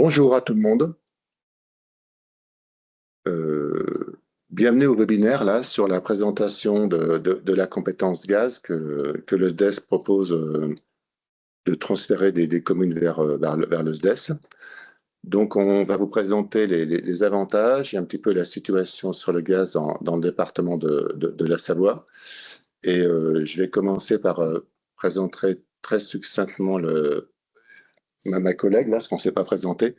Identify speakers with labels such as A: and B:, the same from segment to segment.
A: Bonjour à tout le monde. Bienvenue au webinaire là, sur la présentation de la compétence gaz que le SDES propose de transférer des communes vers le SDES. Donc, on va vous présenter les avantages et un petit peu la situation sur le gaz dans le département de la Savoie. Et je vais commencer par présenter très succinctement ma collègue, là, parce qu'on ne s'est pas présenté.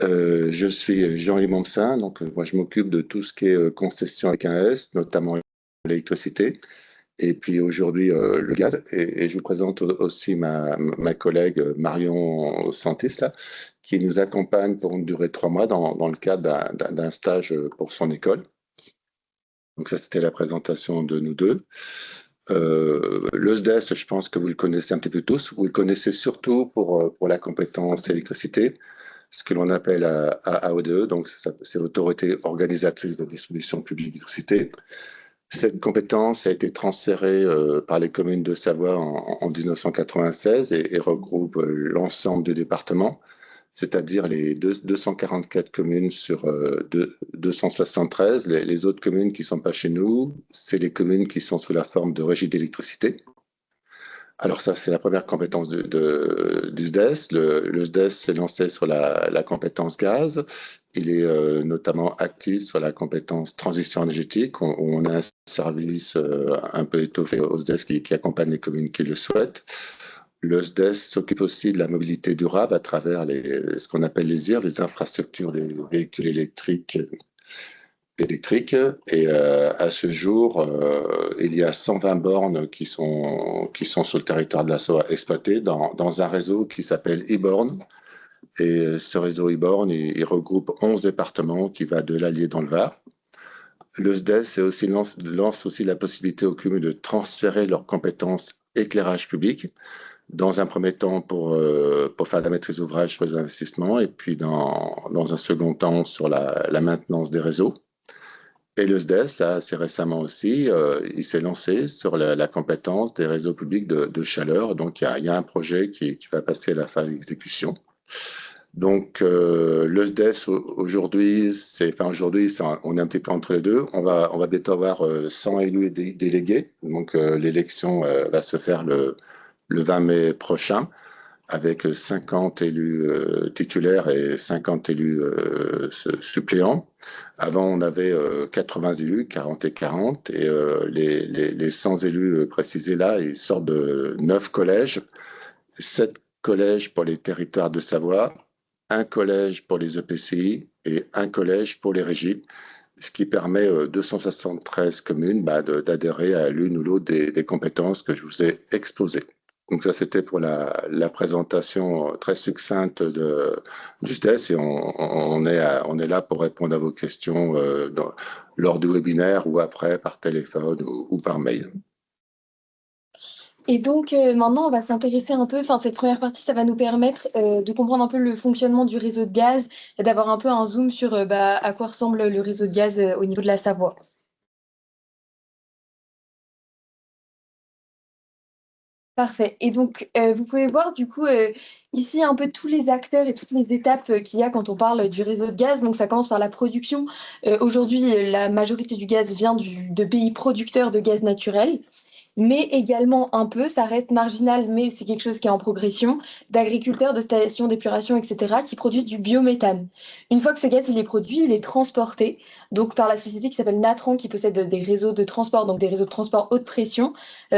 A: Je suis Jean-Louis Mompsin, donc moi je m'occupe de tout ce qui est concession avec un S, notamment l'électricité, et puis aujourd'hui le gaz. Et je vous présente aussi ma collègue Marion Santis, là, qui nous accompagne pour une durée de 3 mois dans le cadre d'un stage pour son école. Donc ça, c'était la présentation de nous deux. Le SDES, je pense que vous le connaissez un petit peu tous. Vous le connaissez surtout pour la compétence électricité, ce que l'on appelle AODE, donc c'est Autorité organisatrice de distribution publique d'électricité. Cette compétence a été transférée par les communes de Savoie en 1996 et regroupe l'ensemble du département, c'est-à-dire les 244 communes sur 273. Les autres communes qui ne sont pas chez nous, c'est les communes qui sont sous la forme de régie d'électricité. Alors ça, c'est la première compétence du SDES. Le SDES s'est lancé sur la compétence gaz. Il est notamment actif sur la compétence transition énergétique. On a un service un peu étoffé au SDES qui accompagne les communes qui le souhaitent. Le SDES s'occupe aussi de la mobilité durable à travers ce qu'on appelle les IR, les infrastructures des véhicules électriques. Et à ce jour, il y a 120 bornes qui sont sur le territoire de la SOA exploitées dans un réseau qui s'appelle e-borne. Et ce réseau e-borne, il regroupe 11 départements qui va de l'Allier dans le Var. Le SDES lance aussi la possibilité aux communes de transférer leurs compétences éclairage public, dans un premier temps pour faire la maîtrise d'ouvrage sur les investissements et puis dans un second temps sur la maintenance des réseaux. Et le SDES, là, assez récemment aussi, il s'est lancé sur la compétence des réseaux publics de chaleur. Donc, il y a un projet qui va passer à la phase d'exécution. Donc, le SDES, aujourd'hui, on est un petit peu entre les deux. On va bientôt avoir 100 élus et délégués. Donc, l'élection va se faire le 20 mai prochain, avec 50 élus titulaires et 50 élus suppléants. Avant, on avait 80 élus, 40 et 40, et les 100 élus précisés là, ils sortent de 9 collèges, 7 collèges pour les territoires de Savoie, un collège pour les EPCI et un collège pour les régies, ce qui permet 273 communes d'adhérer à l'une ou l'autre des compétences que je vous ai exposées. Donc ça, c'était pour la présentation très succincte du SDES et on est là pour répondre à vos questions lors du webinaire ou après par téléphone ou par mail.
B: Et donc maintenant, on va s'intéresser un peu, cette première partie, ça va nous permettre de comprendre un peu le fonctionnement du réseau de gaz et d'avoir un peu un zoom sur à quoi ressemble le réseau de gaz au niveau de la Savoie. Parfait. Et donc, vous pouvez voir du coup ici un peu tous les acteurs et toutes les étapes qu'il y a quand on parle du réseau de gaz. Donc, ça commence par la production. Aujourd'hui, la majorité du gaz vient de pays producteurs de gaz naturel, mais également un peu, ça reste marginal, mais c'est quelque chose qui est en progression, d'agriculteurs, de stations d'épuration, etc., qui produisent du biométhane. Une fois que ce gaz il est produit, il est transporté donc par la société qui s'appelle Natran, qui possède des réseaux de transport, donc des réseaux de transport haute pression.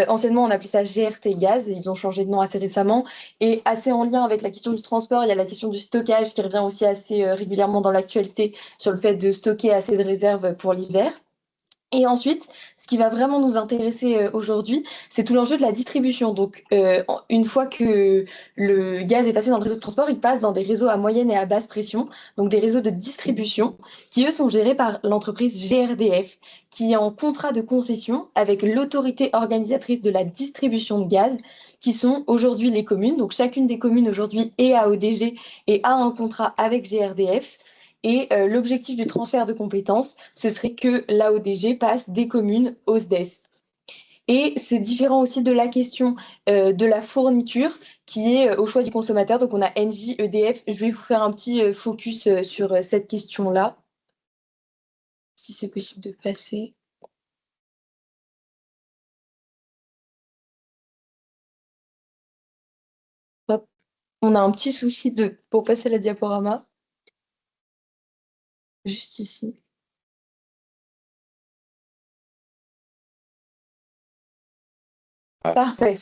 B: Anciennement, on appelait ça GRT Gaz, et ils ont changé de nom assez récemment. Et assez en lien avec la question du transport, il y a la question du stockage qui revient aussi assez régulièrement dans l'actualité sur le fait de stocker assez de réserves pour l'hiver. Et ensuite, ce qui va vraiment nous intéresser aujourd'hui, c'est tout l'enjeu de la distribution. Donc, une fois que le gaz est passé dans le réseau de transport, il passe dans des réseaux à moyenne et à basse pression, donc des réseaux de distribution, qui eux sont gérés par l'entreprise GRDF, qui est en contrat de concession avec l'autorité organisatrice de la distribution de gaz, qui sont aujourd'hui les communes. Donc, chacune des communes aujourd'hui est à ODG et a un contrat avec GRDF. Et l'objectif du transfert de compétences, ce serait que l'AODG passe des communes au SDES. Et c'est différent aussi de la question de la fourniture qui est au choix du consommateur. Donc on a Engie, EDF. Je vais vous faire un petit focus sur cette question-là, si c'est possible de passer. Hop. On a un petit souci pour passer la diaporama, juste ici. Parfait.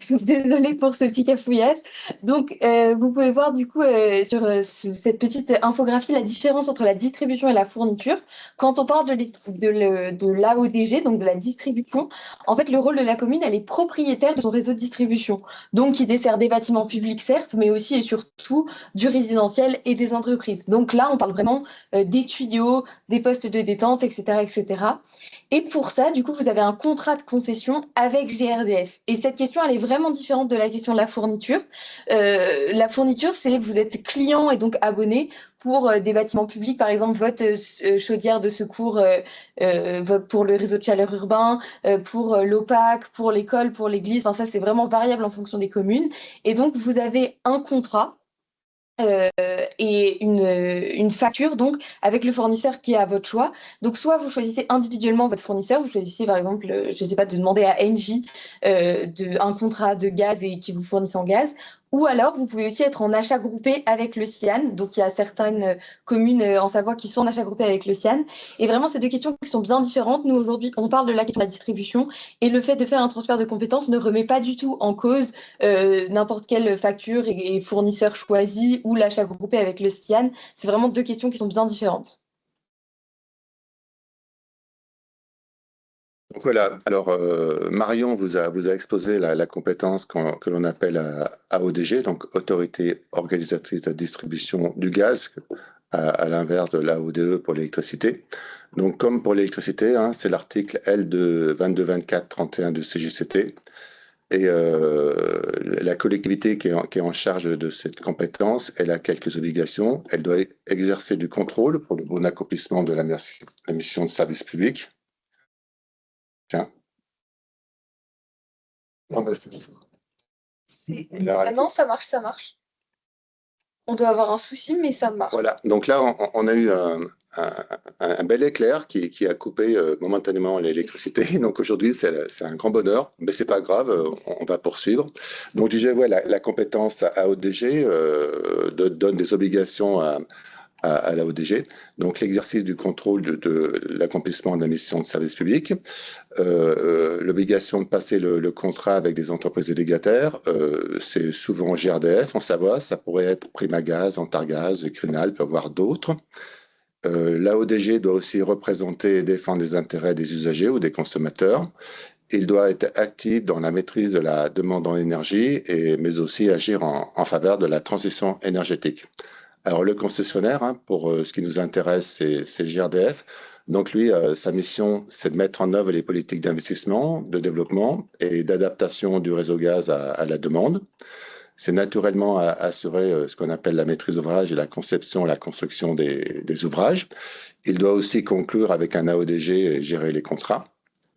B: Désolée pour ce petit cafouillage. Donc, vous pouvez voir du coup sur cette petite infographie la différence entre la distribution et la fourniture. Quand on parle de l'AODG, donc de la distribution, en fait, le rôle de la commune, elle est propriétaire de son réseau de distribution. Donc, qui dessert des bâtiments publics, certes, mais aussi et surtout du résidentiel et des entreprises. Donc là, on parle vraiment des tuyaux, des postes de détente, etc., etc. Et pour ça, du coup, vous avez un contrat de concession avec GRDF. Et cette question, elle est vraiment différente de la question de la fourniture. La fourniture, c'est vous êtes client et donc abonné pour des bâtiments publics, par exemple votre chaudière de secours pour le réseau de chaleur urbain, pour l'OPAC, pour l'école, pour l'église. Enfin, ça, c'est vraiment variable en fonction des communes. Et donc, vous avez un contrat et une facture donc avec le fournisseur qui est à votre choix. Donc soit vous choisissez individuellement votre fournisseur, vous choisissez par exemple, je ne sais pas, de demander à Engie un contrat de gaz et qui vous fournissent en gaz. Ou alors, vous pouvez aussi être en achat groupé avec le CIAN. Donc, il y a certaines communes en Savoie qui sont en achat groupé avec le CIAN. Et vraiment, c'est deux questions qui sont bien différentes. Nous, aujourd'hui, on parle de la question de la distribution. Et le fait de faire un transfert de compétences ne remet pas du tout en cause n'importe quelle facture et fournisseur choisi ou l'achat groupé avec le CIAN. C'est vraiment deux questions qui sont bien différentes.
A: Donc voilà, alors Marion vous a exposé la compétence que l'on appelle AODG, donc Autorité organisatrice de la distribution du gaz, à l'inverse de l'AODE pour l'électricité. Donc comme pour l'électricité, hein, c'est l'article L de 2224-31 du CGCT. Et la collectivité qui est en charge de cette compétence, elle a quelques obligations. Elle doit exercer du contrôle pour le bon accomplissement de la mission de service public. Tiens. Non, bah,
B: Ah non, ça marche, ça marche. On doit avoir un souci, mais ça marche.
A: Voilà, donc là, on a eu un bel éclair qui a coupé momentanément l'électricité. Donc aujourd'hui, c'est un grand bonheur, mais c'est pas grave, on va poursuivre. Donc je disais, ouais, la compétence à ODG donne des obligations à la ODG. Donc l'exercice du contrôle de l'accomplissement de la mission de service public, l'obligation de passer le contrat avec des entreprises délégataires, c'est souvent GRDF en Savoie, ça pourrait être Primagaz, Antargaz, Crenal, peut y avoir d'autres. L'AODG doit aussi représenter et défendre les intérêts des usagers ou des consommateurs. Il doit être actif dans la maîtrise de la demande en énergie, mais aussi agir en faveur de la transition énergétique. Alors le concessionnaire, hein, pour ce qui nous intéresse, c'est GRDF. Donc lui, sa mission, c'est de mettre en œuvre les politiques d'investissement, de développement et d'adaptation du réseau gaz à la demande. C'est naturellement à assurer ce qu'on appelle la maîtrise d'ouvrage et la conception et la construction des ouvrages. Il doit aussi conclure avec un AODG et gérer les contrats.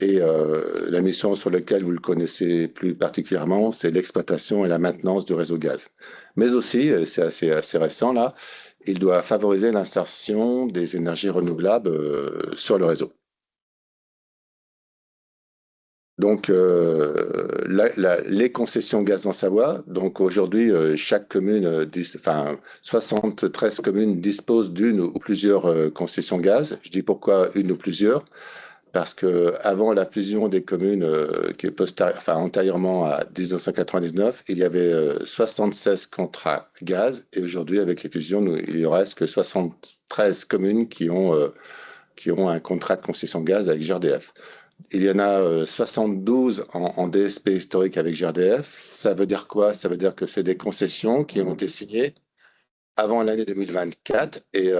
A: Et la mission sur laquelle vous le connaissez plus particulièrement, c'est l'exploitation et la maintenance du réseau gaz. Mais aussi, c'est assez récent là, il doit favoriser l'insertion des énergies renouvelables sur le réseau. Donc, les concessions gaz en Savoie, donc aujourd'hui, chaque commune, 73 communes disposent d'une ou plusieurs concessions gaz. Je dis pourquoi une ou plusieurs, parce que avant la fusion des communes, antérieurement à 1999, il y avait 76 contrats gaz, et aujourd'hui, avec les fusions, il ne reste que 73 communes qui ont un contrat de concession gaz avec GRDF. Il y en a 72 en DSP historique avec GRDF. Ça veut dire quoi? Ça veut dire que c'est des concessions qui ont été signées avant l'année 2024 et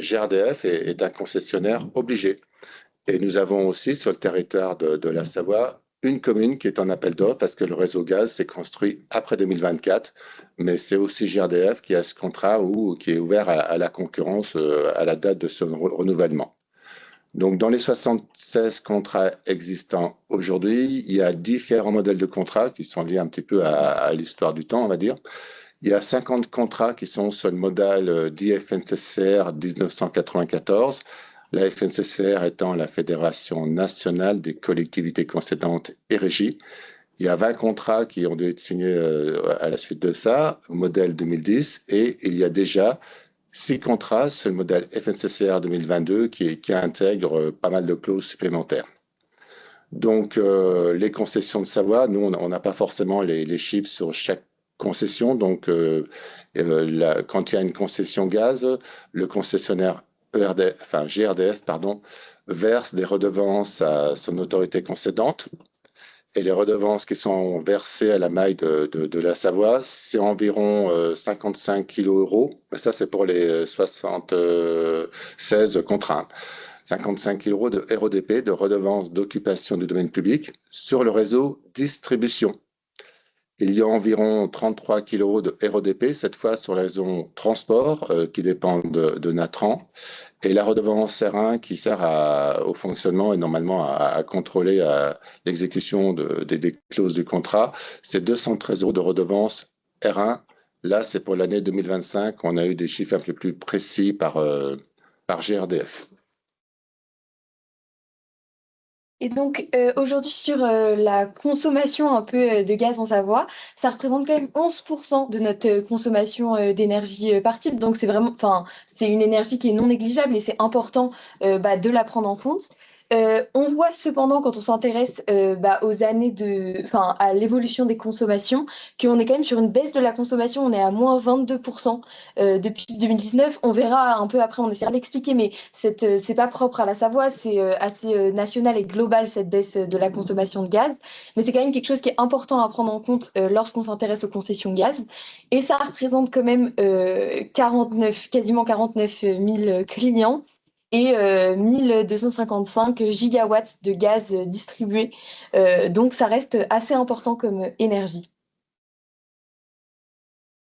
A: GRDF est un concessionnaire obligé. Et nous avons aussi sur le territoire de la Savoie une commune qui est en appel d'offres parce que le réseau gaz s'est construit après 2024, mais c'est aussi GRDF qui a ce contrat ou qui est ouvert à la concurrence à la date de son renouvellement. Donc, dans les 76 contrats existants aujourd'hui, il y a différents modèles de contrats qui sont liés un petit peu à l'histoire du temps, on va dire. Il y a 50 contrats qui sont sur le modèle d'IFNCCR 1994, la FNCCR étant la Fédération nationale des collectivités concédantes et régies. Il y a 20 contrats qui ont dû être signés à la suite de ça, au modèle 2010, et il y a déjà 6 contrats sur le modèle FNCCR 2022 qui intègrent pas mal de clauses supplémentaires. Donc, les concessions de Savoie, nous, on n'a pas forcément les chiffres sur chaque concession. Donc, quand il y a une concession gaz, le concessionnaire GRDF, pardon, verse des redevances à son autorité concédante. Et les redevances qui sont versées à la maille de la Savoie, c'est environ 55 kg €. Mais ça, c'est pour les 76 contrats. 55 kg € de RODP, de redevances d'occupation du domaine public, sur le réseau distribution. Il y a environ 33 kg € de RODP, cette fois sur le réseau transport, qui dépend de Natran. Et la redevance R1 qui sert au fonctionnement et normalement à contrôler l'exécution des clauses du contrat, c'est 213 € de redevance R1. Là, c'est pour l'année 2025. On a eu des chiffres un peu plus précis par GRDF.
B: Et donc aujourd'hui sur la consommation un peu de gaz en Savoie, ça représente quand même 11% de notre consommation d'énergie par type. Donc c'est vraiment, enfin, c'est une énergie qui est non négligeable et c'est important de la prendre en compte. On voit cependant quand on s'intéresse aux années à l'évolution des consommations, qu'on est quand même sur une baisse de la consommation. On est à moins 22% depuis 2019. On verra un peu après, on essaiera d'expliquer, mais c'est pas propre à la Savoie, c'est assez national et global cette baisse de la consommation de gaz. Mais c'est quand même quelque chose qui est important à prendre en compte lorsqu'on s'intéresse aux concessions gaz. Et ça représente quand même quasiment 49 000 clients et 1255 gigawatts de gaz distribués. Donc ça reste assez important comme énergie.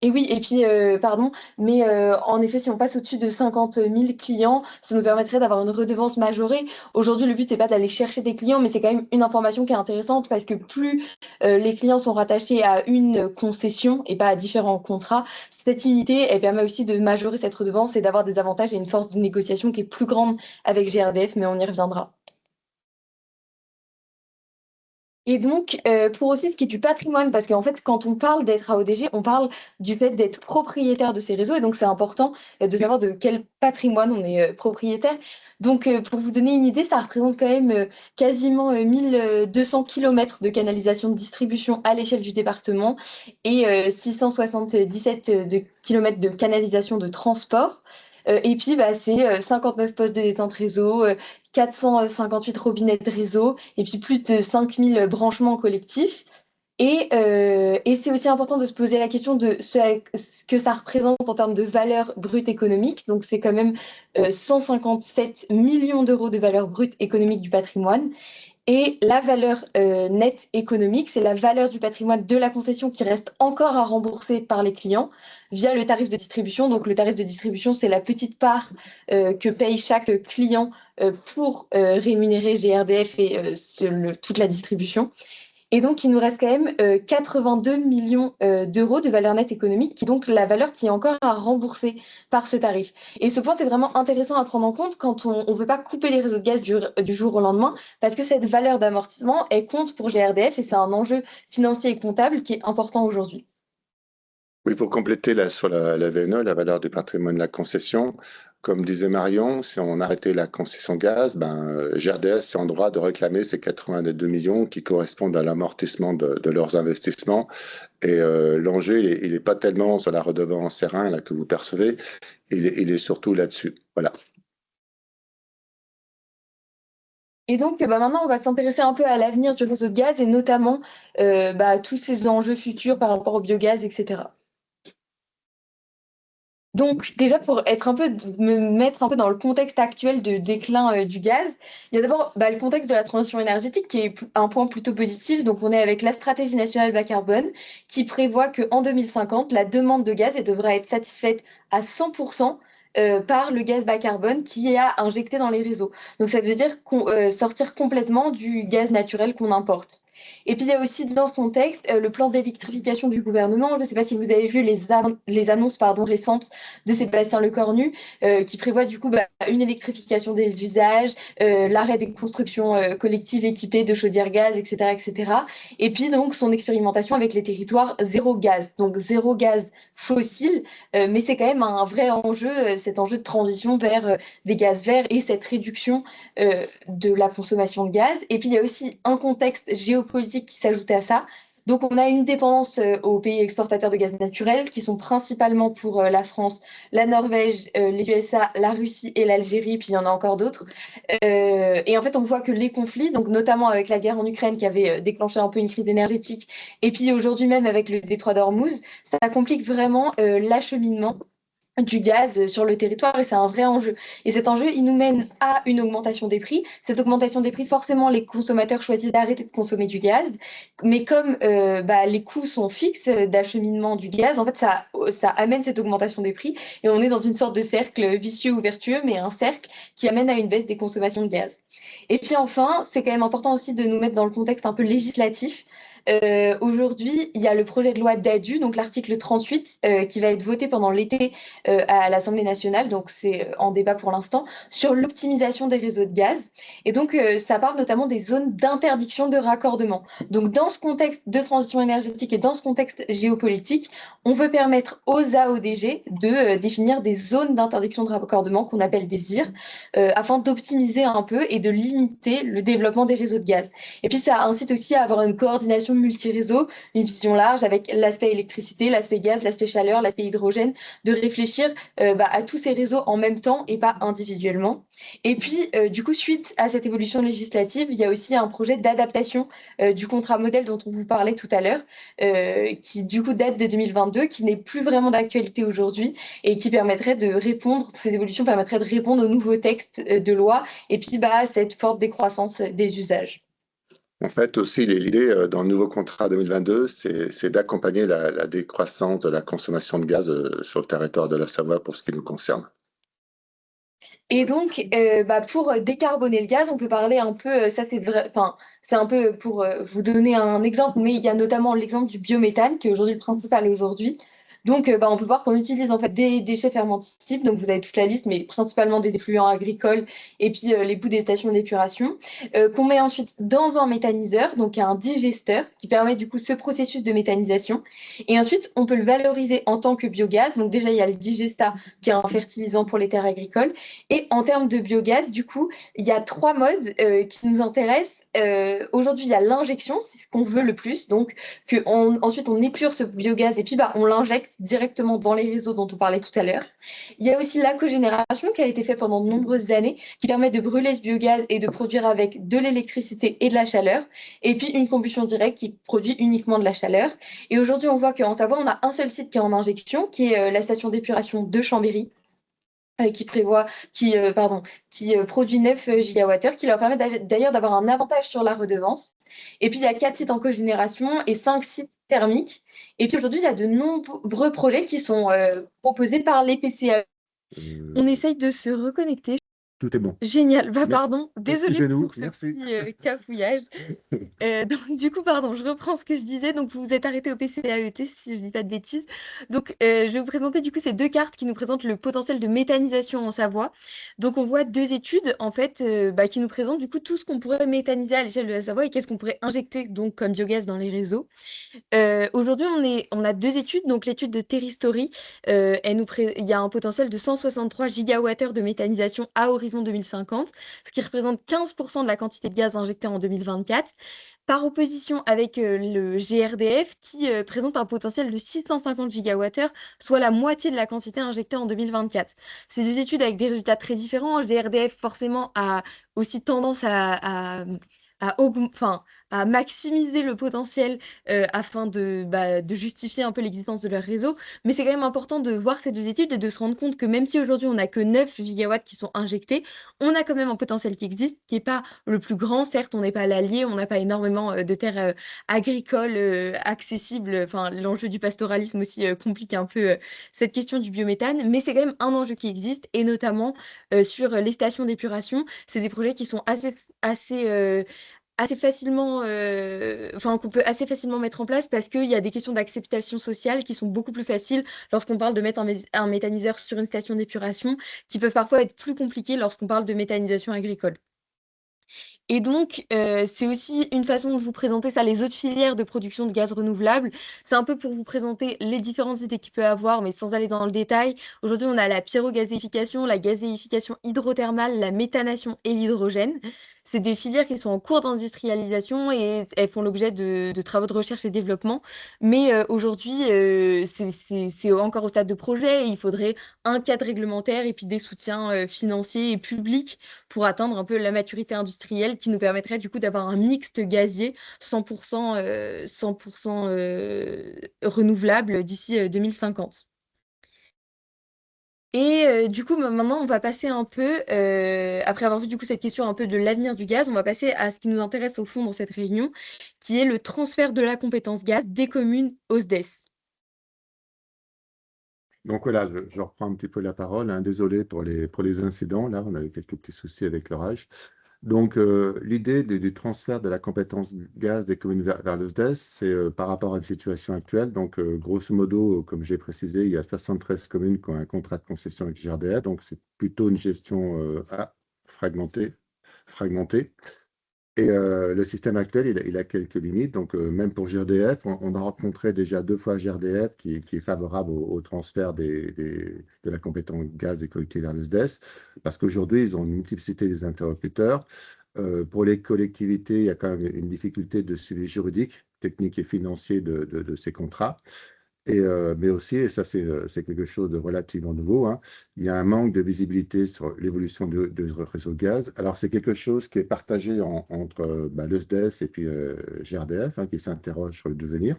B: Et oui, et puis, pardon, mais en effet, si on passe au-dessus de 50 000 clients, ça nous permettrait d'avoir une redevance majorée. Aujourd'hui, le but, c'est pas d'aller chercher des clients, mais c'est quand même une information qui est intéressante parce que plus les clients sont rattachés à une concession et pas à différents contrats, cette unité, elle permet aussi de majorer cette redevance et d'avoir des avantages et une force de négociation qui est plus grande avec GRDF, mais on y reviendra. Et donc, pour aussi ce qui est du patrimoine, parce qu'en fait, quand on parle d'être AODG, on parle du fait d'être propriétaire de ces réseaux, et donc c'est important de savoir de quel patrimoine on est propriétaire. Donc, pour vous donner une idée, ça représente quand même quasiment 1200 km de canalisation de distribution à l'échelle du département et 677 km de canalisation de transport. Et puis, c'est 59 postes de détente réseau, 458 robinets de réseau, et puis plus de 5000 branchements collectifs. Et c'est aussi important de se poser la question de ce que ça représente en termes de valeur brute économique. Donc, c'est quand même 157 millions d'euros de valeur brute économique du patrimoine. Et la valeur nette économique, c'est la valeur du patrimoine de la concession qui reste encore à rembourser par les clients via le tarif de distribution. Donc le tarif de distribution, c'est la petite part que paye chaque client pour rémunérer GRDF et toute la distribution. Et donc, il nous reste quand même 82 millions d'euros de valeur nette économique, qui est donc la valeur qui est encore à rembourser par ce tarif. Et ce point, c'est vraiment intéressant à prendre en compte quand on ne peut pas couper les réseaux de gaz du jour au lendemain, parce que cette valeur d'amortissement, elle compte pour GRDF et c'est un enjeu financier et comptable qui est important aujourd'hui.
A: Oui, pour compléter sur la VNE, la valeur du patrimoine de la concession, comme disait Marion, si on arrêtait la concession gaz, GRDF c'est en droit de réclamer ces 82 millions qui correspondent à l'amortissement de leurs investissements. Et l'enjeu, il est pas tellement sur la redevance R1 là, que vous percevez, il est surtout là-dessus. Voilà.
B: Et donc, maintenant, on va s'intéresser un peu à l'avenir du réseau de gaz et notamment tous ces enjeux futurs par rapport au biogaz, etc. Donc, déjà, pour me mettre un peu dans le contexte actuel de déclin du gaz, il y a d'abord le contexte de la transition énergétique qui est un point plutôt positif. Donc, on est avec la stratégie nationale bas carbone qui prévoit qu'en 2050, la demande de gaz elle devra être satisfaite à 100% par le gaz bas carbone qui est à injecter dans les réseaux. Donc ça veut dire sortir complètement du gaz naturel qu'on importe. Et puis il y a aussi dans ce contexte le plan d'électrification du gouvernement. Je ne sais pas si vous avez vu les annonces récentes de Sébastien Lecornu qui prévoit du coup une électrification des usages, l'arrêt des constructions collectives équipées de chaudières gaz, etc., etc. Et puis donc son expérimentation avec les territoires zéro gaz, donc zéro gaz fossile, mais c'est quand même un vrai enjeu, cet enjeu de transition vers des gaz verts et cette réduction de la consommation de gaz. Et puis il y a aussi un contexte géopolitique qui s'ajoute à ça. Donc on a une dépendance aux pays exportateurs de gaz naturel qui sont principalement pour la France, la Norvège, les USA, la Russie et l'Algérie, puis il y en a encore d'autres. Et en fait, on voit que les conflits, donc notamment avec la guerre en Ukraine qui avait déclenché un peu une crise énergétique, et puis aujourd'hui même avec le détroit d'Ormuz, ça complique vraiment l'acheminement du gaz sur le territoire et c'est un vrai enjeu. Et cet enjeu, il nous mène à une augmentation des prix. Cette augmentation des prix, forcément, les consommateurs choisissent d'arrêter de consommer du gaz. Mais comme les coûts sont fixes d'acheminement du gaz, en fait, ça amène cette augmentation des prix et on est dans une sorte de cercle vicieux ou vertueux, mais un cercle qui amène à une baisse des consommations de gaz. Et puis enfin, c'est quand même important aussi de nous mettre dans le contexte un peu législatif. Aujourd'hui, il y a le projet de loi DADU, donc l'article 38, qui va être voté pendant l'été à l'Assemblée nationale, donc c'est en débat pour l'instant, sur l'optimisation des réseaux de gaz. Et donc, ça parle notamment des zones d'interdiction de raccordement. Donc, dans ce contexte de transition énergétique et dans ce contexte géopolitique, on veut permettre aux AODG de définir des zones d'interdiction de raccordement qu'on appelle des ZIR, afin d'optimiser un peu et de limiter le développement des réseaux de gaz. Et puis, ça incite aussi à avoir une coordination multi-réseau, une vision large avec l'aspect électricité, l'aspect gaz, l'aspect chaleur, l'aspect hydrogène, de réfléchir à tous ces réseaux en même temps et pas individuellement. Et puis, du coup, suite à cette évolution législative, il y a aussi un projet d'adaptation du contrat modèle dont on vous parlait tout à l'heure, qui du coup date de 2022, qui n'est plus vraiment d'actualité aujourd'hui et qui permettrait de répondre, ces évolutions permettraient de répondre aux nouveaux textes de loi et puis cette forte décroissance des usages.
A: En fait, aussi, l'idée dans le nouveau contrat 2022, c'est d'accompagner la décroissance de la consommation de gaz sur le territoire de la Savoie pour ce qui nous concerne.
B: Et donc, pour décarboner le gaz, on peut parler un peu, ça c'est vrai, enfin, c'est un peu pour vous donner un exemple, mais il y a notamment l'exemple du biométhane qui est aujourd'hui le principal aujourd'hui. Donc, on peut voir qu'on utilise en fait des déchets fermentescibles, donc vous avez toute la liste, mais principalement des effluents agricoles et puis les bouts des stations d'épuration, qu'on met ensuite dans un méthaniseur, donc un digesteur qui permet du coup ce processus de méthanisation. Et ensuite, on peut le valoriser en tant que biogaz. Donc déjà, il y a le digesta qui est un fertilisant pour les terres agricoles. Et en termes de biogaz, du coup, il y a trois modes qui nous intéressent. Aujourd'hui, il y a l'injection, c'est ce qu'on veut le plus. Donc, ensuite, on épure ce biogaz et puis on l'injecte directement dans les réseaux dont on parlait tout à l'heure. Il y a aussi la cogénération qui a été faite pendant de nombreuses années, qui permet de brûler ce biogaz et de produire avec de l'électricité et de la chaleur. Et puis, une combustion directe qui produit uniquement de la chaleur. Et aujourd'hui, on voit qu'en Savoie, on a un seul site qui est en injection, qui est la station d'épuration de Chambéry qui produit 9 gigawattheures, qui leur permet d'ailleurs d'avoir un avantage sur la redevance. Et puis, il y a 4 sites en cogénération et 5 sites thermiques. Et puis, aujourd'hui, il y a de nombreux projets qui sont proposés par les PCAE. On essaye de se reconnecter.
C: Tout est bon.
B: Génial.
C: Merci.
B: Pardon, désolée pour ce
C: Merci.
B: petit cafouillage. Donc, du coup, pardon, je reprends ce que je disais. Donc, vous vous êtes arrêté au PCAET, si je ne dis pas de bêtises. Donc, je vais vous présenter du coup ces deux cartes qui nous présentent le potentiel de méthanisation en Savoie. Donc, on voit deux études en fait qui nous présentent du coup tout ce qu'on pourrait méthaniser à l'échelle de la Savoie et qu'est-ce qu'on pourrait injecter donc comme biogaz dans les réseaux. Aujourd'hui, on a deux études. Donc, l'étude de Terrystory, il y a un potentiel de 163 gigawattheures de méthanisation à horizon 2050, ce qui représente 15% de la quantité de gaz injectée en 2024, par opposition avec le GRDF qui présente un potentiel de 650 gigawattheures, soit la moitié de la quantité injectée en 2024. Ces deux études avec des résultats très différents. Le GRDF, forcément, a aussi tendance à maximiser le potentiel afin de justifier un peu l'existence de leur réseau. Mais c'est quand même important de voir ces deux études et de se rendre compte que même si aujourd'hui on n'a que 9 gigawatts qui sont injectés, on a quand même un potentiel qui existe, qui n'est pas le plus grand. Certes, on n'est pas à l'Allier, on n'a pas énormément de terres agricoles accessibles. Enfin, l'enjeu du pastoralisme aussi complique un peu cette question du biométhane, mais c'est quand même un enjeu qui existe, et notamment sur les stations d'épuration. C'est des projets qui sont assez facilement, enfin, qu'on peut assez facilement mettre en place parce qu'il y a des questions d'acceptation sociale qui sont beaucoup plus faciles lorsqu'on parle de mettre un méthaniseur sur une station d'épuration, qui peuvent parfois être plus compliquées lorsqu'on parle de méthanisation agricole. Et donc, c'est aussi une façon de vous présenter ça, les autres filières de production de gaz renouvelable. C'est un peu pour vous présenter les différentes idées qu'il peut y avoir, mais sans aller dans le détail. Aujourd'hui, on a la pyrogazéification, la gazéification hydrothermale, la méthanation et l'hydrogène. C'est des filières qui sont en cours d'industrialisation et elles font l'objet de travaux de recherche et développement. Mais aujourd'hui, c'est encore au stade de projet, et il faudrait un cadre réglementaire et puis des soutiens financiers et publics pour atteindre un peu la maturité industrielle qui nous permettrait du coup d'avoir un mixte gazier 100% renouvelable d'ici 2050. Et du coup, maintenant, on va passer un peu, après avoir vu du coup cette question un peu de l'avenir du gaz, on va passer à ce qui nous intéresse au fond dans cette réunion, qui est le transfert de la compétence gaz des communes au SDES.
A: Donc voilà, je reprends un petit peu la parole, hein. Désolé pour les incidents. Là, on a eu quelques petits soucis avec l'orage. Donc, l'idée du transfert de la compétence gaz des communes vers le SDES, c'est par rapport à une situation actuelle. Donc, grosso modo, comme j'ai précisé, il y a 73 communes qui ont un contrat de concession avec GRDF. Donc, c'est plutôt une gestion fragmentée, fragmentée. Et le système actuel, il a quelques limites. Donc, même pour GRDF, on a rencontré déjà 2 fois GRDF qui est favorable au transfert de la compétence gaz des collectivités vers le SDES, parce qu'aujourd'hui, ils ont une multiplicité des interlocuteurs. Pour les collectivités, il y a quand même une difficulté de suivi juridique, technique et financier de ces contrats. Mais aussi, et ça c'est quelque chose de relativement nouveau, hein, il y a un manque de visibilité sur l'évolution du réseau de gaz. Alors c'est quelque chose qui est partagé entre le SDES et puis GRDF, hein, qui s'interroge sur le devenir.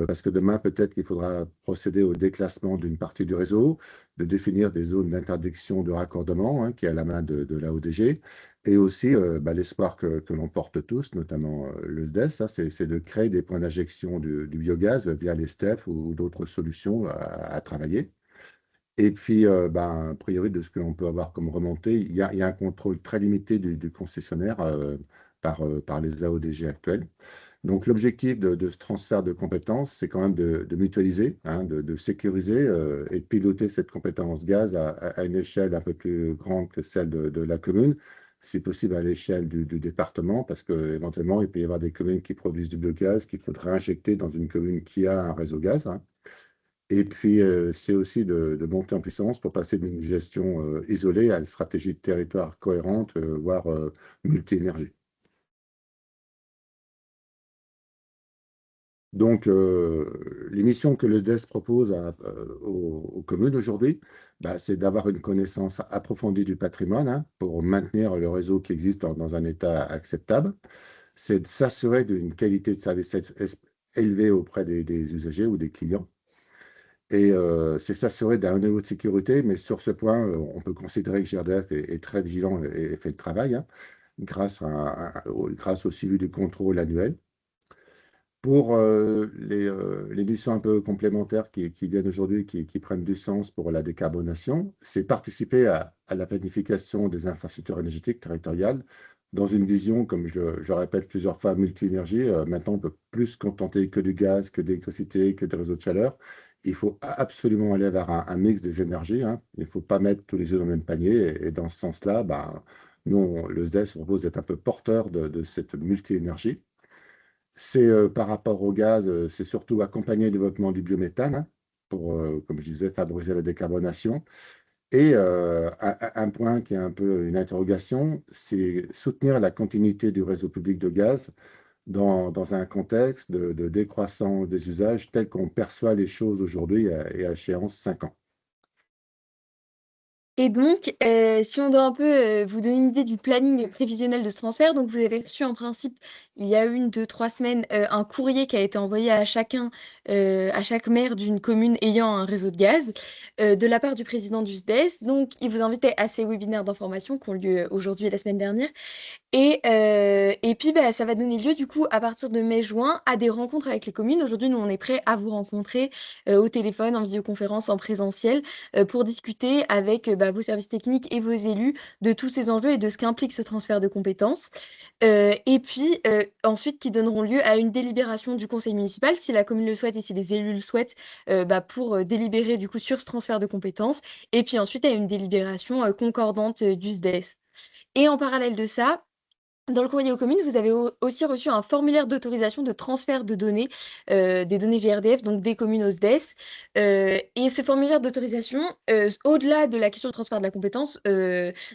A: Parce que demain, peut-être qu'il faudra procéder au déclassement d'une partie du réseau, de définir des zones d'interdiction de raccordement, hein, qui est à la main de la ODG, et aussi l'espoir que l'on porte tous, notamment le SDES, hein, c'est de créer des points d'injection du biogaz via les STEF ou d'autres solutions à travailler. Et puis, a priori, de ce que l'on peut avoir comme remontée, il y a un contrôle très limité du concessionnaire par les AODG actuels. Donc, l'objectif de ce transfert de compétences, c'est quand même de mutualiser, hein, de sécuriser et de piloter cette compétence gaz à une échelle un peu plus grande que celle de la commune, si possible à l'échelle du département, parce qu'éventuellement, il peut y avoir des communes qui produisent du biogaz qu'il faudrait injecter dans une commune qui a un réseau gaz, hein. Et puis, c'est aussi de monter en puissance pour passer d'une gestion isolée à une stratégie de territoire cohérente, voire multi-énergie. Donc, les missions que le SDES propose aux communes aujourd'hui, c'est d'avoir une connaissance approfondie du patrimoine, hein, pour maintenir le réseau qui existe dans un état acceptable. C'est de s'assurer d'une qualité de service élevée auprès des usagers ou des clients. Et c'est s'assurer d'un niveau de sécurité, mais sur ce point, on peut considérer que GRDF est très vigilant et fait le travail, hein, grâce au suivi du contrôle annuel. Pour les missions un peu complémentaires qui viennent aujourd'hui, qui prennent du sens pour la décarbonation, c'est participer à la planification des infrastructures énergétiques territoriales dans une vision, comme je répète plusieurs fois, multi-énergie. Maintenant, on ne peut plus se contenter que du gaz, que de l'électricité, que des réseaux de chaleur. Il faut absolument aller vers un mix des énergies, hein. Il ne faut pas mettre tous les œufs dans le même panier. Et dans ce sens-là, nous, le SDES propose d'être un peu porteur de cette multi-énergie. C'est par rapport au gaz, c'est surtout accompagner le développement du biométhane, hein, pour, comme je disais, favoriser la décarbonation. Et un point qui est un peu une interrogation, c'est soutenir la continuité du réseau public de gaz dans un contexte de décroissance des usages tel qu'on perçoit les choses aujourd'hui et à échéance 5 ans.
B: Et donc, si on doit un peu vous donner une idée du planning prévisionnel de ce transfert, donc vous avez reçu en principe, il y a 1, 2, 3 semaines, un courrier qui a été envoyé à chacun, à chaque maire d'une commune ayant un réseau de gaz, de la part du président du SDES. Donc, il vous invitait à ces webinaires d'information qui ont lieu aujourd'hui et la semaine dernière. Et puis, bah, ça va donner lieu, du coup, à partir de mai-juin, à des rencontres avec les communes. Aujourd'hui, nous, on est prêts à vous rencontrer au téléphone, en visioconférence, en présentiel, pour discuter avec bah, vos services techniques et vos élus de tous ces enjeux et de ce qu'implique ce transfert de compétences. Et puis, ensuite, qui donneront lieu à une délibération du conseil municipal, si la commune le souhaite et si les élus le souhaitent, bah, pour délibérer, du coup, sur ce transfert de compétences. Et puis ensuite, à une délibération concordante du SDES. Et en parallèle de ça, dans le courrier aux communes, vous avez aussi reçu un formulaire d'autorisation de transfert de données, des données GRDF, donc des communes au SDES. Et ce formulaire d'autorisation, au-delà de la question de transfert de la compétence,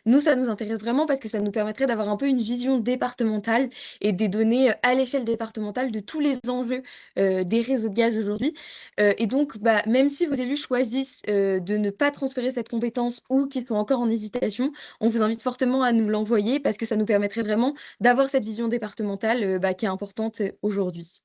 B: nous, ça nous intéresse vraiment parce que ça nous permettrait d'avoir un peu une vision départementale et des données à l'échelle départementale de tous les enjeux des réseaux de gaz aujourd'hui. Et donc, bah, même si vos élus choisissent de ne pas transférer cette compétence ou qu'ils sont encore en hésitation, on vous invite fortement à nous l'envoyer parce que ça nous permettrait vraiment d'avoir cette vision départementale, bah, qui est importante, aujourd'hui.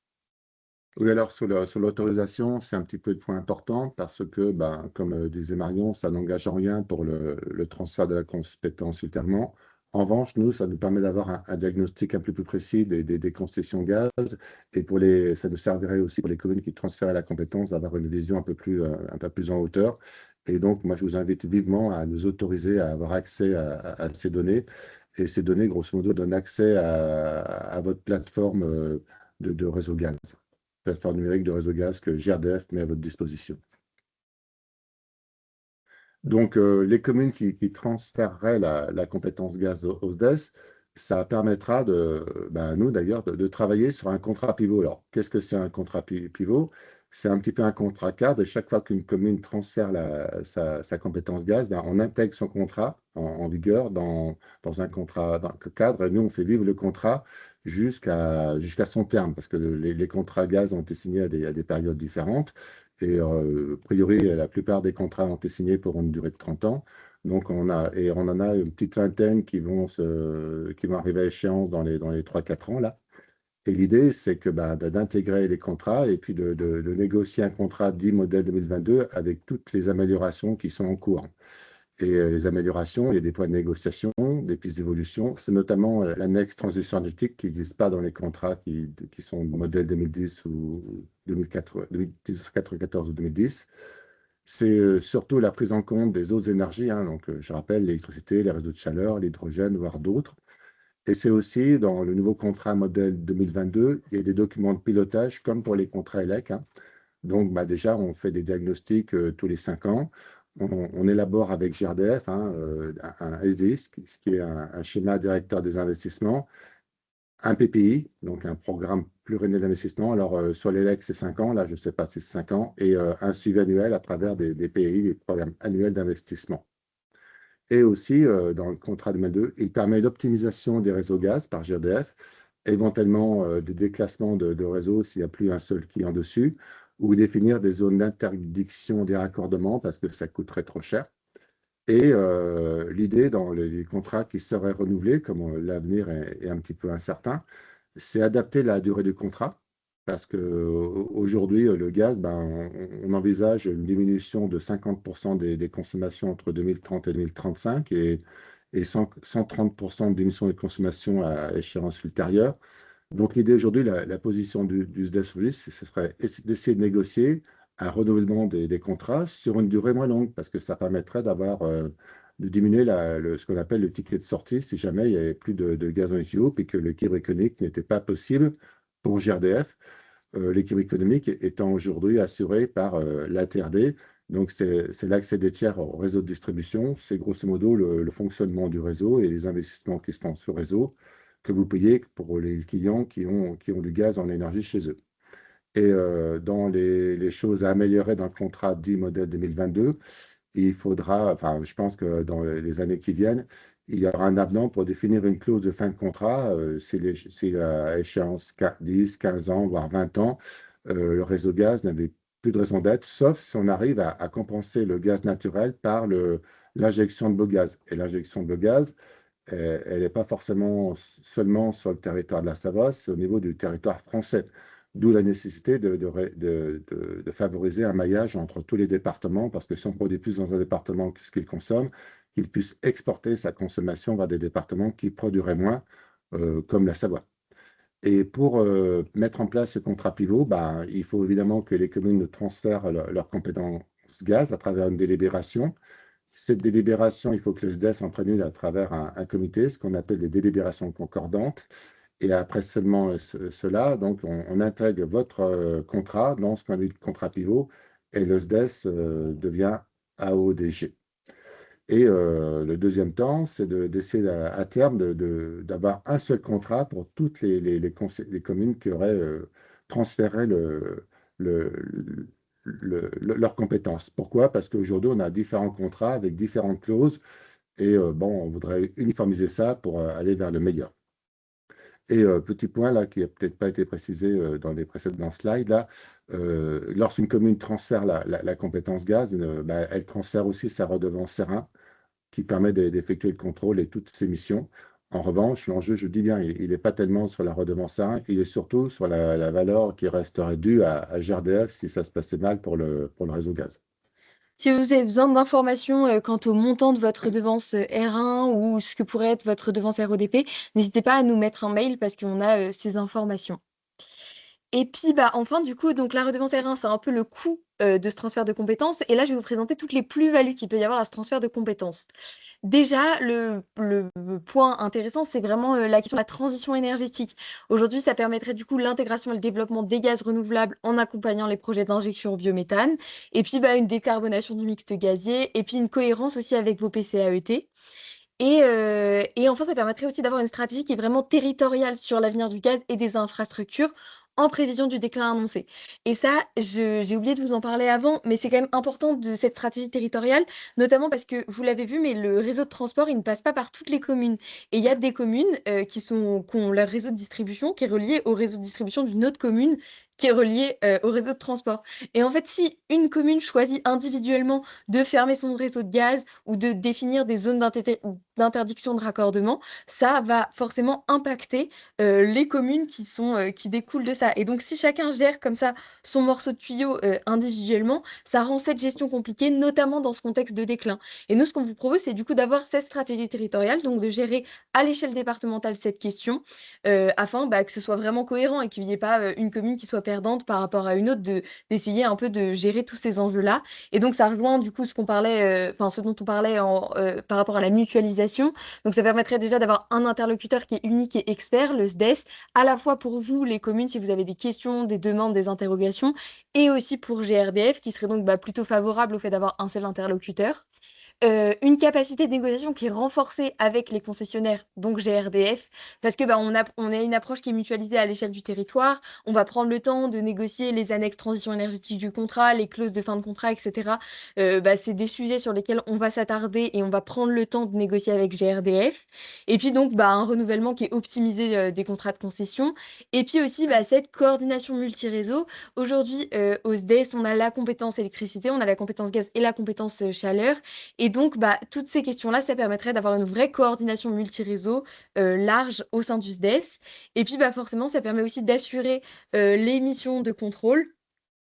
A: Oui, alors sur l'autorisation, c'est un petit peu le point important parce que, ben, comme disait Marion, ça n'engage en rien pour le transfert de la compétence ultérieurement. En revanche, nous, ça nous permet d'avoir un diagnostic un peu plus précis des concessions gaz et ça nous servirait aussi pour les communes qui transfèrent la compétence d'avoir une vision un peu plus en hauteur. Et donc, moi, je vous invite vivement à nous autoriser à avoir accès à ces données. Et ces données, grosso modo, donnent accès à votre plateforme de réseau gaz, plateforme numérique de réseau gaz que GRDF met à votre disposition. Donc, les communes qui transféreraient la compétence gaz au SDES, ça permettra nous d'ailleurs, de travailler sur un contrat pivot. Alors, qu'est-ce que c'est un contrat pivot? C'est un petit peu un contrat cadre et chaque fois qu'une commune transfère sa compétence gaz, ben, on intègre son contrat en vigueur dans un contrat cadre et nous, on fait vivre le contrat jusqu'à son terme parce que les contrats gaz ont été signés à des périodes différentes. Et a priori, la plupart des contrats ont été signés pour une durée de 30 ans. Donc, on en a une petite vingtaine qui vont arriver à échéance dans les 3-4 ans, là. Et l'idée, c'est que d'intégrer les contrats et puis de négocier un contrat dit modèle 2022 avec toutes les améliorations qui sont en cours. Et les améliorations, il y a des points de négociation, des pistes d'évolution. C'est notamment l'annexe transition énergétique qui n'existe pas dans les contrats qui sont modèle 2010 ou 2004, 2010, 94 ou 2010. C'est surtout la prise en compte des autres énergies. Hein. Donc, je rappelle, l'électricité, les réseaux de chaleur, l'hydrogène, voire d'autres. Et c'est aussi dans le nouveau contrat modèle 2022, il y a des documents de pilotage comme pour les contrats ELEC. Hein. Donc, déjà, on fait des diagnostics tous les 5 ans. On élabore avec GRDF un SDI, ce qui est un schéma directeur des investissements, un PPI, donc un programme pluriannuel d'investissement. Alors, sur l'ELEC, c'est 5 ans. Là, je ne sais pas si c'est 5 ans. Et un suivi annuel à travers des PI, des programmes annuels d'investissement. Et aussi, dans le contrat 2022, il permet l'optimisation des réseaux gaz par GRDF, éventuellement des déclassements de réseaux s'il n'y a plus un seul client dessus, ou définir des zones d'interdiction des raccordements parce que ça coûterait trop cher. Et l'idée dans les contrats qui seraient renouvelés, comme l'avenir est un petit peu incertain, c'est adapter la durée du contrat. Parce qu'aujourd'hui, le gaz, on envisage une diminution de 50% des consommations entre 2030 et 2035 et 130% de diminution des consommations à échéance ultérieure. Donc, l'idée aujourd'hui, la position du SDES aujourd'hui, ce serait d'essayer de négocier un renouvellement des contrats sur une durée moins longue, parce que ça permettrait de diminuer ce qu'on appelle le ticket de sortie si jamais il n'y avait plus de gaz en tuyau et que l'équilibre économique n'était pas possible pour GRDF. L'équilibre économique étant aujourd'hui assuré par l'ATRD. Donc, c'est l'accès des tiers au réseau de distribution. C'est grosso modo le fonctionnement du réseau et les investissements qui se font sur le réseau que vous payez pour les clients qui ont du gaz en énergie chez eux. Et dans les choses à améliorer dans le contrat dit modèle 2022, il faudra, enfin, je pense que dans les années qui viennent, il y aura un avenant pour définir une clause de fin de contrat. Si à échéance 10, 15 ans, voire 20 ans, le réseau gaz n'avait plus de raison d'être, sauf si on arrive à compenser le gaz naturel par l'injection de biogaz. Et l'injection de biogaz, elle n'est pas forcément seulement sur le territoire de la Savoie, c'est au niveau du territoire français. D'où la nécessité de favoriser un maillage entre tous les départements, parce que si on produit plus dans un département que ce qu'il consomme, qu'il puisse exporter sa consommation vers des départements qui produiraient moins, comme la Savoie. Et pour mettre en place ce contrat pivot, ben, il faut évidemment que les communes transfèrent leurs compétences gaz à travers une délibération. Cette délibération, il faut que le SDES en prenne une à travers un comité, ce qu'on appelle des délibérations concordantes. Et après seulement cela, donc on intègre votre contrat dans ce qu'on dit contrat pivot et le SDES devient AODG. Et le deuxième temps, c'est d'essayer à terme d'avoir un seul contrat pour toutes les communes qui auraient transféré leurs compétences. Pourquoi? Parce qu'aujourd'hui, on a différents contrats avec différentes clauses et bon, on voudrait uniformiser ça pour aller vers le meilleur. Et petit point là qui n'a peut-être pas été précisé dans les précédents slides, là, lorsqu'une commune transfère la compétence gaz, ben, elle transfère aussi sa redevance serein qui permet d'effectuer le contrôle et toutes ses missions. En revanche, l'enjeu, je dis bien, il n'est pas tellement sur la redevance serein, il est surtout sur la valeur qui resterait due à GRDF si ça se passait mal pour le réseau gaz.
B: Si vous avez besoin d'informations quant au montant de votre redevance R1 ou ce que pourrait être votre redevance RODP, n'hésitez pas à nous mettre un mail parce qu'on a ces informations. Et puis, bah, enfin, du coup, donc la redevance R1, c'est un peu le coût de ce transfert de compétences. Et là, je vais vous présenter toutes les plus-values qu'il peut y avoir à ce transfert de compétences. Déjà, le point intéressant, c'est vraiment la question de la transition énergétique. Aujourd'hui, ça permettrait du coup l'intégration et le développement des gaz renouvelables en accompagnant les projets d'injection au biométhane. Et puis, bah, une décarbonation du mixte gazier. Et puis, une cohérence aussi avec vos PCAET. Et enfin, ça permettrait aussi d'avoir une stratégie qui est vraiment territoriale sur l'avenir du gaz et des infrastructures en prévision du déclin annoncé. Et ça, j'ai oublié de vous en parler avant, mais c'est quand même important de cette stratégie territoriale, notamment parce que vous l'avez vu, mais le réseau de transport, il ne passe pas par toutes les communes. Et il y a des communes qui ont leur réseau de distribution qui est relié au réseau de distribution d'une autre commune qui est relié au réseau de transport. Et en fait, si une commune choisit individuellement de fermer son réseau de gaz ou de définir des zones d'interdiction de raccordement, ça va forcément impacter les communes qui découlent de ça. Et donc, si chacun gère comme ça son morceau de tuyau individuellement, ça rend cette gestion compliquée, notamment dans ce contexte de déclin. Et nous, ce qu'on vous propose, c'est du coup d'avoir cette stratégie territoriale, donc de gérer à l'échelle départementale cette question, afin que ce soit vraiment cohérent et qu'il n'y ait pas une commune qui soit perdante par rapport à une autre, d'essayer un peu de gérer tous ces enjeux-là. Et donc, ça rejoint du coup ce dont on parlait par rapport à la mutualisation. Donc, ça permettrait déjà d'avoir un interlocuteur qui est unique et expert, le SDES, à la fois pour vous, les communes, si vous avez des questions, des demandes, des interrogations, et aussi pour GRDF, qui serait donc plutôt favorable au fait d'avoir un seul interlocuteur. Une capacité de négociation qui est renforcée avec les concessionnaires, donc GRDF, parce que on a une approche qui est mutualisée à l'échelle du territoire. On va prendre le temps de négocier les annexes transition énergétique du contrat, les clauses de fin de contrat, etc. C'est des sujets sur lesquels on va s'attarder et on va prendre le temps de négocier avec GRDF. Et puis donc un renouvellement qui est optimisé des contrats de concession. Et puis aussi cette coordination multi-réseau. Aujourd'hui, au SDES, on a la compétence électricité, on a la compétence gaz et la compétence chaleur. Et donc, toutes ces questions-là, ça permettrait d'avoir une vraie coordination multi-réseau large au sein du SDES. Et puis, forcément, ça permet aussi d'assurer les missions de contrôle,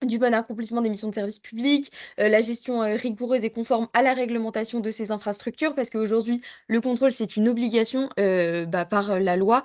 B: du bon accomplissement des missions de service public, la gestion rigoureuse et conforme à la réglementation de ces infrastructures, parce qu'aujourd'hui, le contrôle, c'est une obligation par la loi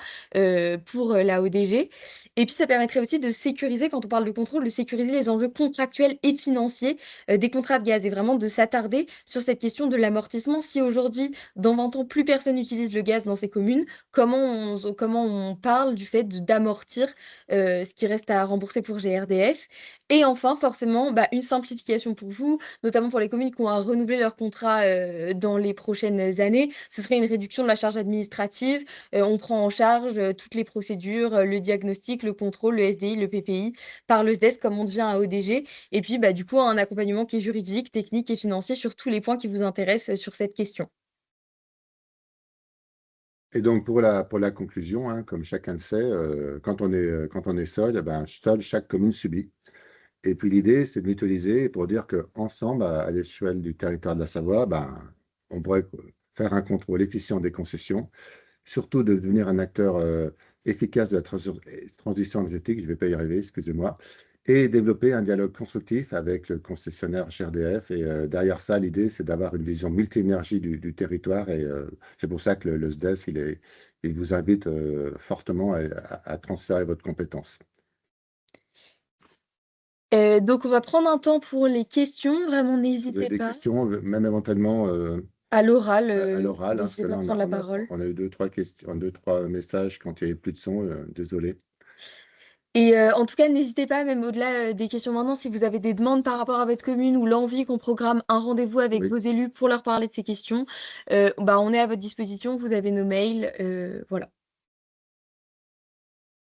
B: pour la ODG. Et puis, ça permettrait aussi de sécuriser, quand on parle de contrôle, de sécuriser les enjeux contractuels et financiers des contrats de gaz et vraiment de s'attarder sur cette question de l'amortissement. Si aujourd'hui, dans 20 ans, plus personne n'utilise le gaz dans ces communes, comment on parle du fait d'amortir ce qui reste à rembourser pour GRDF? Et enfin, forcément, une simplification pour vous, notamment pour les communes qui ont à renouveler leur contrat dans les prochaines années. Ce serait une réduction de la charge administrative. On prend en charge toutes les procédures, le diagnostic, le contrôle, le SDI, le PPI, par le SDES comme on devient à ODG. Et puis, du coup, un accompagnement qui est juridique, technique et financier sur tous les points qui vous intéressent sur cette question.
A: Et donc, pour la conclusion, hein, comme chacun le sait, quand on est seul, seul, chaque commune subit. Et puis l'idée, c'est de mutualiser pour dire qu'ensemble, à l'échelle du territoire de la Savoie, on pourrait faire un contrôle efficient des concessions, surtout de devenir un acteur efficace de la transition énergétique, je ne vais pas y arriver, excusez-moi, et développer un dialogue constructif avec le concessionnaire GRDF. Et derrière ça, l'idée, c'est d'avoir une vision multi-énergie du territoire. Et c'est pour ça que le SDES, il vous invite fortement à transférer votre compétence.
B: Donc, on va prendre un temps pour les questions. Vraiment,
A: Si vous avez
B: n'hésitez
A: des
B: pas.
A: questions, même éventuellement
B: À l'oral,
A: à l'oral, hein, parce
B: n'hésitez
A: que
B: pas
A: là,
B: à prendre la parole.
A: on a eu deux, trois questions, deux, trois messages quand il n'y avait plus de son. Désolé.
B: Et en tout cas, n'hésitez pas, même au-delà des questions maintenant, si vous avez des demandes par rapport à votre commune ou l'envie qu'on programme un rendez-vous avec
A: Oui.
B: vos élus pour leur parler de ces questions, bah, on est à votre disposition. Vous avez nos mails. Voilà.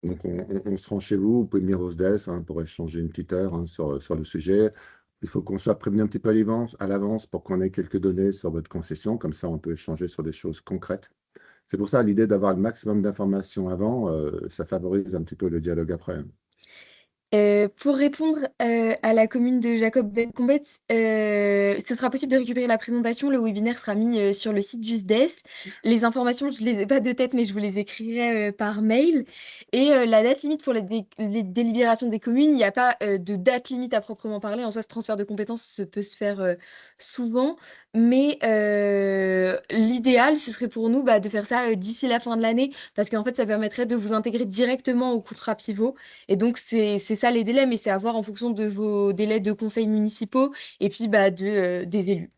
A: Donc, on se rend chez vous. Vous pouvez venir au SDES pour échanger une petite heure sur le sujet. Il faut qu'on soit prévenu un petit peu à l'avance pour qu'on ait quelques données sur votre concession. Comme ça, on peut échanger sur des choses concrètes. C'est pour ça l'idée d'avoir le maximum d'informations avant, ça favorise un petit peu le dialogue après.
B: Pour répondre à la commune de Jacob Bencombet, ce sera possible de récupérer la présentation. Le webinaire sera mis sur le site du SDES. Les informations, je ne les ai pas de tête, mais je vous les écrirai par mail. Et la date limite pour les délibérations des communes, il n'y a pas de date limite à proprement parler. En soi, ce transfert de compétences peut se faire souvent. Mais l'idéal, ce serait pour nous de faire ça d'ici la fin de l'année, parce qu'en fait, ça permettrait de vous intégrer directement au contrat pivot. Et donc, c'est ça les délais, mais c'est à voir en fonction de vos délais de conseils municipaux et puis des élus.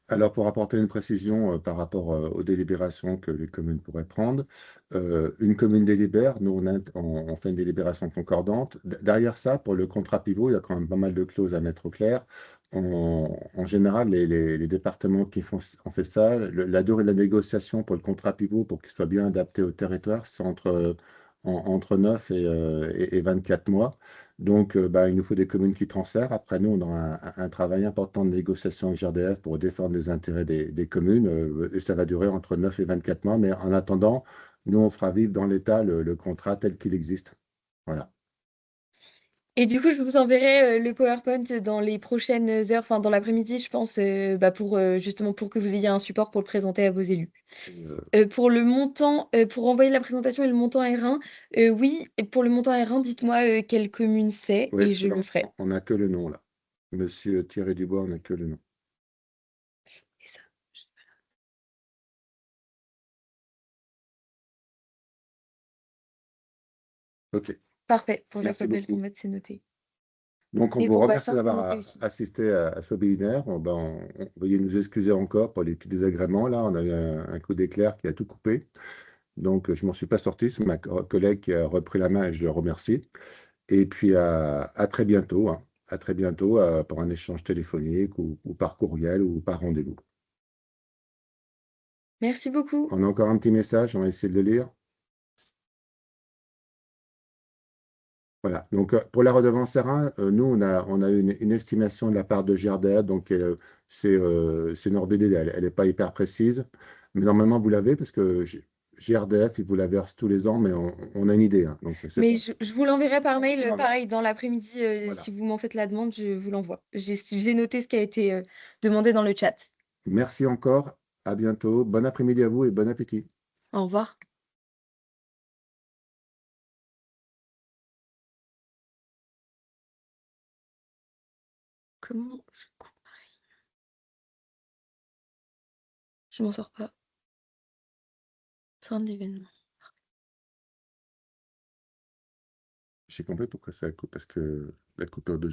A: Alors, pour apporter une précision par rapport aux délibérations que les communes pourraient prendre, une commune délibère, nous, on fait une délibération concordante. Derrière ça, pour le contrat pivot, il y a quand même pas mal de clauses à mettre au clair. En général, les départements qui ont fait ça, la durée de la négociation pour le contrat pivot, pour qu'il soit bien adapté au territoire, c'est entre 9 et 24 mois. Donc, il nous faut des communes qui transfèrent. Après, nous, on aura un travail important de négociation avec GRDF pour défendre les intérêts des communes. Et ça va durer entre 9 et 24 mois. Mais en attendant, nous, on fera vivre dans l'État le contrat tel qu'il existe. Voilà.
B: Et du coup, je vous enverrai le PowerPoint dans les prochaines heures, enfin dans l'après-midi, je pense, pour justement pour que vous ayez un support pour le présenter à vos élus.
A: Euh,
B: Pour le montant, pour envoyer la présentation et le montant R1, oui, et pour le montant R1, dites-moi quelle commune c'est
A: oui,
B: et
A: parce que
B: je
A: là,
B: le ferai.
A: on n'a que le nom, là. Monsieur Thierry Dubois, on n'a que le nom.
B: Et ça,
A: OK.
B: parfait. Pour
A: Merci
B: Jacob
A: beaucoup.
B: Belcombet, c'est noté.
A: Donc, on
B: Et
A: vous
B: pour
A: remercie
B: Bassin, c'est
A: d'avoir
B: noté aussi.
A: assisté à ce webinaire. Veuillez nous excuser encore pour les petits désagréments. Là, on a eu un coup d'éclair qui a tout coupé. Donc, je ne m'en suis pas sorti. C'est ma collègue qui a repris la main et je le remercie. Et puis, à très bientôt. À très bientôt pour un échange téléphonique ou par courriel ou par rendez-vous.
B: Merci beaucoup.
A: On a encore un petit message. On va essayer de le lire. Voilà. Donc, pour la redevance R1, nous, on a une estimation de la part de GRDF. Donc, c'est une ordre d'idée. Elle n'est pas hyper précise. Mais normalement, vous l'avez parce que GRDF, il vous la verse tous les ans, mais on a une idée. Donc,
B: Mais je vous l'enverrai par mail,
A: Voilà.
B: pareil, dans l'après-midi.
A: Voilà.
B: Si vous m'en faites la demande, je vous l'envoie. J'ai noté ce qui a été demandé dans le chat.
A: Merci encore. À bientôt. Bon après-midi à vous et bon appétit.
B: Au revoir. Comment je coupe? Je m'en sors pas. Fin de l'événement.
A: J'ai compris pourquoi ça coupe, parce que la coupure de